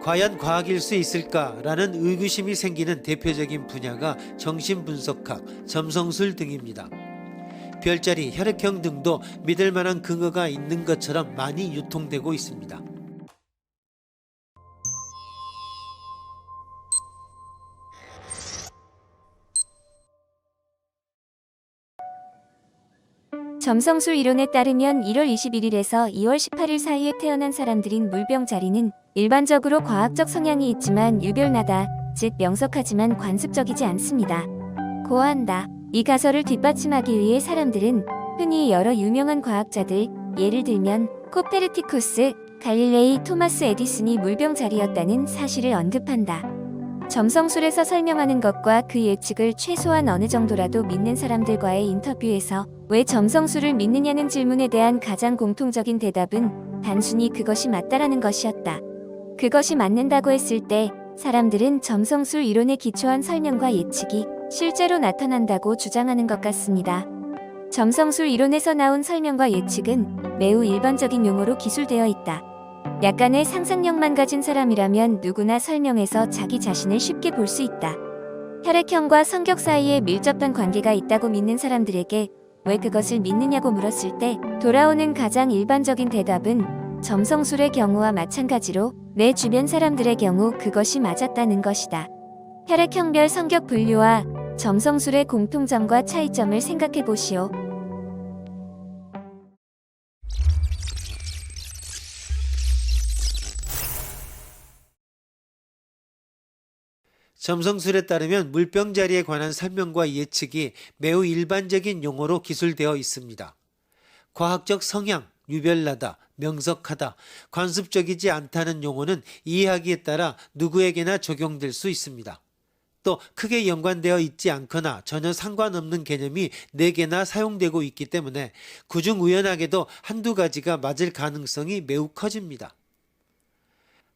과연 과학일 수 있을까라는 의구심이 생기는 대표적인 분야가 정신분석학, 점성술 등입니다. 별자리, 혈액형 등도 믿을 만한 근거가 있는 것처럼 많이 유통되고 있습니다. 점성술 이론에 따르면 1월 21일에서 2월 18일 사이에 태어난 사람들인 물병자리는 일반적으로 과학적 성향이 있지만 유별나다, 즉 명석하지만 관습적이지 않습니다. 고아한다. 이 가설을 뒷받침하기 위해 사람들은 흔히 여러 유명한 과학자들, 예를 들면 코페르티쿠스, 갈릴레이, 토마스 에디슨이 물병자리였다는 사실을 언급한다. 점성술에서 설명하는 것과 그 예측을 최소한 어느 정도라도 믿는 사람들과의 인터뷰에서 왜 점성술을 믿느냐는 질문에 대한 가장 공통적인 대답은 단순히 그것이 맞다라는 것이었다. 그것이 맞는다고 했을 때 사람들은 점성술 이론에 기초한 설명과 예측이 실제로 나타난다고 주장하는 것 같습니다. 점성술 이론에서 나온 설명과 예측은 매우 일반적인 용어로 기술되어 있다. 약간의 상상력만 가진 사람이라면 누구나 설명에서 자기 자신을 쉽게 볼 수 있다. 혈액형과 성격 사이에 밀접한 관계가 있다고 믿는 사람들에게 왜 그것을 믿느냐고 물었을 때 돌아오는 가장 일반적인 대답은 점성술의 경우와 마찬가지로 내 주변 사람들의 경우 그것이 맞았다는 것이다. 혈액형별 성격 분류와 점성술의 공통점과 차이점을 생각해 보시오. 점성술에 따르면 물병자리에 관한 설명과 예측이 매우 일반적인 용어로 기술되어 있습니다. 과학적 성향, 유별나다, 명석하다, 관습적이지 않다는 용어는 이해하기에 따라 누구에게나 적용될 수 있습니다. 또 크게 연관되어 있지 않거나 전혀 상관없는 개념이 4개나 사용되고 있기 때문에 그중 우연하게도 한두 가지가 맞을 가능성이 매우 커집니다.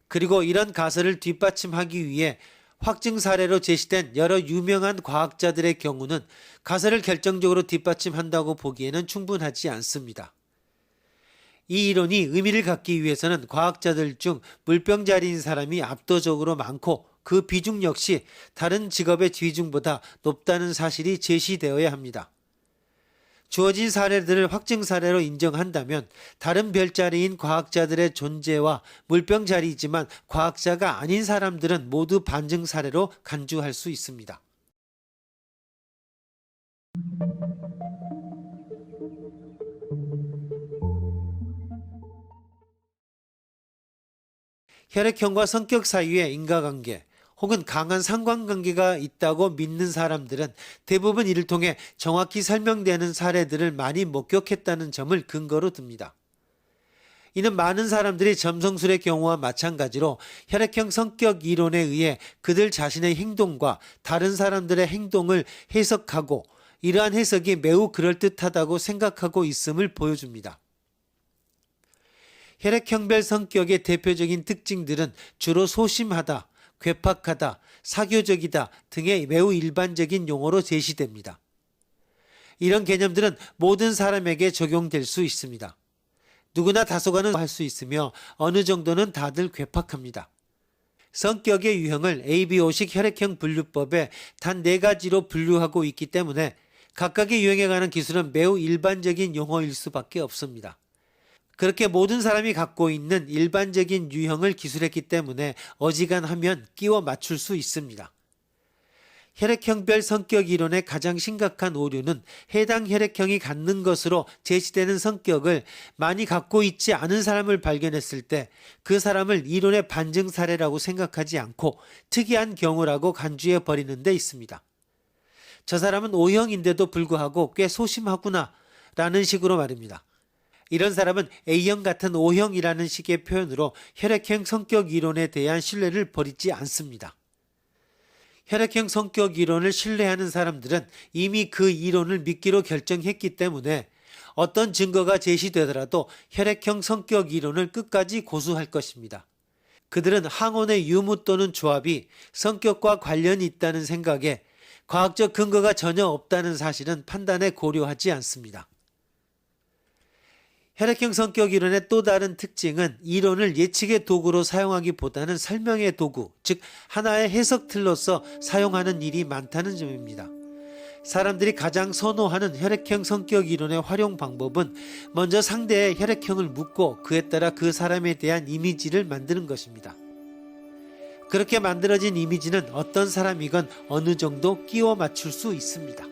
그리고 이런 가설을 뒷받침하기 위해 확증 사례로 제시된 여러 유명한 과학자들의 경우는 가설을 결정적으로 뒷받침한다고 보기에는 충분하지 않습니다. 이 이론이 의미를 갖기 위해서는 과학자들 중 물병자리인 사람이 압도적으로 많고 그 비중 역시 다른 직업의 비중보다 높다는 사실이 제시되어야 합니다. 주어진 사례들을 확증 사례로 인정한다면 다른 별자리인 과학자들의 존재와 물병자리이지만 과학자가 아닌 사람들은 모두 반증 사례로 간주할 수 있습니다. 혈액형과 성격 사이의 인과관계 혹은 강한 상관관계가 있다고 믿는 사람들은 대부분 이를 통해 정확히 설명되는 사례들을 많이 목격했다는 점을 근거로 듭니다. 이는 많은 사람들이 점성술의 경우와 마찬가지로 혈액형 성격 이론에 의해 그들 자신의 행동과 다른 사람들의 행동을 해석하고 이러한 해석이 매우 그럴듯하다고 생각하고 있음을 보여줍니다. 혈액형별 성격의 대표적인 특징들은 주로 소심하다, 괴팍하다, 사교적이다 등의 매우 일반적인 용어로 제시됩니다. 이런 개념들은 모든 사람에게 적용될 수 있습니다. 누구나 다소간은 할 수 있으며 어느 정도는 다들 괴팍합니다. 성격의 유형을 ABO식 혈액형 분류법에 단 4가지로 분류하고 있기 때문에 각각의 유형에 관한 기술은 매우 일반적인 용어일 수밖에 없습니다. 그렇게 모든 사람이 갖고 있는 일반적인 유형을 기술했기 때문에 어지간하면 끼워 맞출 수 있습니다. 혈액형별 성격 이론의 가장 심각한 오류는 해당 혈액형이 갖는 것으로 제시되는 성격을 많이 갖고 있지 않은 사람을 발견했을 때 그 사람을 이론의 반증 사례라고 생각하지 않고 특이한 경우라고 간주해 버리는 데 있습니다. 저 사람은 O형인데도 불구하고 꽤 소심하구나 라는 식으로 말입니다. 이런 사람은 A형 같은 O형이라는 식의 표현으로 혈액형 성격 이론에 대한 신뢰를 버리지 않습니다. 혈액형 성격 이론을 신뢰하는 사람들은 이미 그 이론을 믿기로 결정했기 때문에 어떤 증거가 제시되더라도 혈액형 성격 이론을 끝까지 고수할 것입니다. 그들은 항원의 유무 또는 조합이 성격과 관련이 있다는 생각에 과학적 근거가 전혀 없다는 사실은 판단에 고려하지 않습니다. 혈액형 성격 이론의 또 다른 특징은 이론을 예측의 도구로 사용하기보다는 설명의 도구, 즉 하나의 해석 틀로서 사용하는 일이 많다는 점입니다. 사람들이 가장 선호하는 혈액형 성격 이론의 활용 방법은 먼저 상대의 혈액형을 묻고 그에 따라 그 사람에 대한 이미지를 만드는 것입니다. 그렇게 만들어진 이미지는 어떤 사람이건 어느 정도 끼워 맞출 수 있습니다.